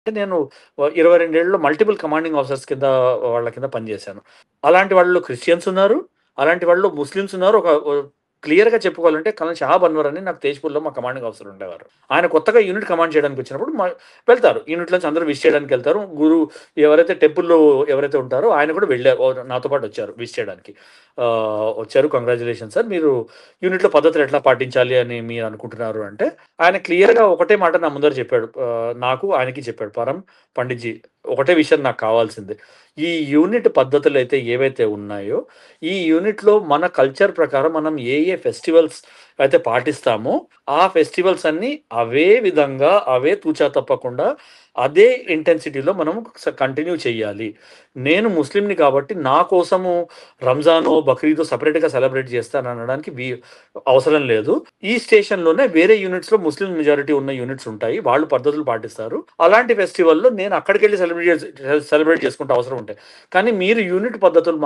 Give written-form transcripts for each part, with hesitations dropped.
నేను 22 ఏళ్లలో multiple commanding officers కింద వాళ్ళ కింద పనిచేశాను. అలాంటి వాళ్ళు క్రిస్టియన్స్ ఉన్నారు. అలాంటి వాళ్ళు ముస్లిమ్స్ ఉన్నారు. క్లియర్‌గా చెప్పుకోవాలంటే కల్నల్ షహాబ్ అన్వర్ అని నాకు తేజ్‌పూర్‌లో మా కమాండింగ్ ఆఫీసర్ ఉండేవారు. ఆయన కొత్తగా యూనిట్ కమాండ్ చేయడానికి వచ్చినప్పుడు వెళ్తారు. యూనిట్ నుంచి అందరూ విష్ చేయడానికెళ్తారు. ఎవరైతే టెంపుల్‌లో ఎవరైతే ఉంటారో ఆయన కూడా వెళ్లారు. నాతో పాటు వచ్చారు విష్ చేయడానికి. వచ్చారు. Congratulations sir. మీరు యూనిట్‌లో పద్ధతులు ఎట్లా పాటించాలి అని మీరు అనుకుంటున్నారు అంటే, ఆయన క్లియర్‌గా ఒకటే మాట నా ముందర చెప్పాడు. నాకు ఆయనకి చెప్పాడు. పండిట్‌జీ ఒకటే విషయం నాకు కావాల్సింది. ఈ యూనిట్ పద్ధతులైతే ఏవైతే ఉన్నాయో, ఈ యూనిట్‌లో మన కల్చర్ ప్రకారం మనం ఏ ఏ ఫెస్టివల్స్ అయితే పాటిస్తామో, ఆ ఫెస్టివల్స్ అన్నీ అవే విధంగా, అవే తూచా తప్పకుండా అదే ఇంటెన్సిటీలో మనం కంటిన్యూ చేయాలి. నేను ముస్లింని కాబట్టి నా కోసము రంజానో, బక్రీదో సెపరేట్‌గా సెలబ్రేట్ చేస్తాననడానికి అవసరం లేదు. ఈ స్టేషన్‌లోనే వేరే యూనిట్స్‌లో ముస్లిం మెజారిటీ ఉన్న యూనిట్స్ ఉంటాయి. వాళ్ళు పద్ధతులు పాటిస్తారు. అలాంటి ఫెస్టివల్‌లో నేను అక్కడికెళ్ళి సెలబ్రేట్ చేసుకుంటే అవసరం ఉంటాయి. కానీ మీరు యూనిట్ పద్ధతులు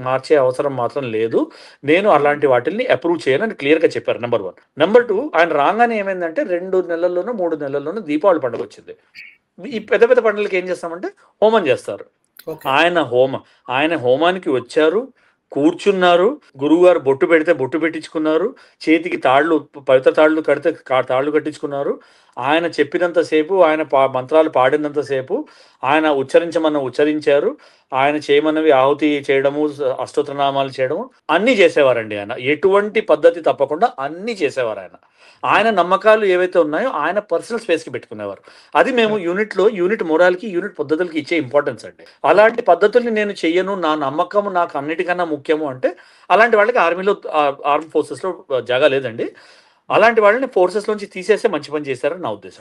మార్చే అవసరం మాత్రం లేదు. నేను అలాంటి వాటిల్ని అప్రూవ్ చేయనని క్లియర్‌గా చెప్పారు నంబర్ 1. నంబర్ 2 ఆయన రాంగానే ఏమైందంటే 2 నెలల్లోనో, 3 నెలల్లోనో దీపావళి పండుగొచ్చింది. ఈ పెద్ద పెద్ద పండుగలకి ఏం చేస్తామంటే హోమం చేస్తారు. ఓకే. ఆయన హోమానికి వచ్చారు, కూర్చున్నారు. గురువుగారు బొట్టు పెడితే బొట్టు పెట్టించుకున్నారు. చేతికి పవిత్ర తాళ్ళు కడితే తాళ్ళు కట్టించుకున్నారు. ఆయన చెప్పినంత సేపు, ఆయన మంత్రాలు పాడినంత సేపు, ఆయన ఉచ్చరించారు. ఆయన చేయమన్నవి ఆహుతి చేయడము, అష్టోత్తరనామాలు చేయడము అన్నీ చేసేవారండి ఆయన. ఎటువంటి పద్ధతి తప్పకుండా అన్నీ చేసేవారాయన. ఆయన నమ్మకాలు ఏవైతే ఉన్నాయో ఆయన పర్సనల్ స్పేస్‌కి పెట్టుకునేవారు. అది మేము యూనిట్ మొరాల్‌కి, యూనిట్ పద్ధతులకి ఇచ్చే ఇంపార్టెన్స్ అండి. అలాంటి పద్ధతుల్ని నేను చెయ్యను, నా నమ్మకము నాకు అన్నిటికన్నా ముఖ్యము అంటే, అలాంటి వాళ్ళకి ఆర్మ్ ఫోర్సెస్‌లో జాగా లేదండి. అలాంటి వాళ్ళని ఫోర్సెస్‌లోంచి తీసేస్తే మంచి పని చేశారని నా ఉద్దేశం.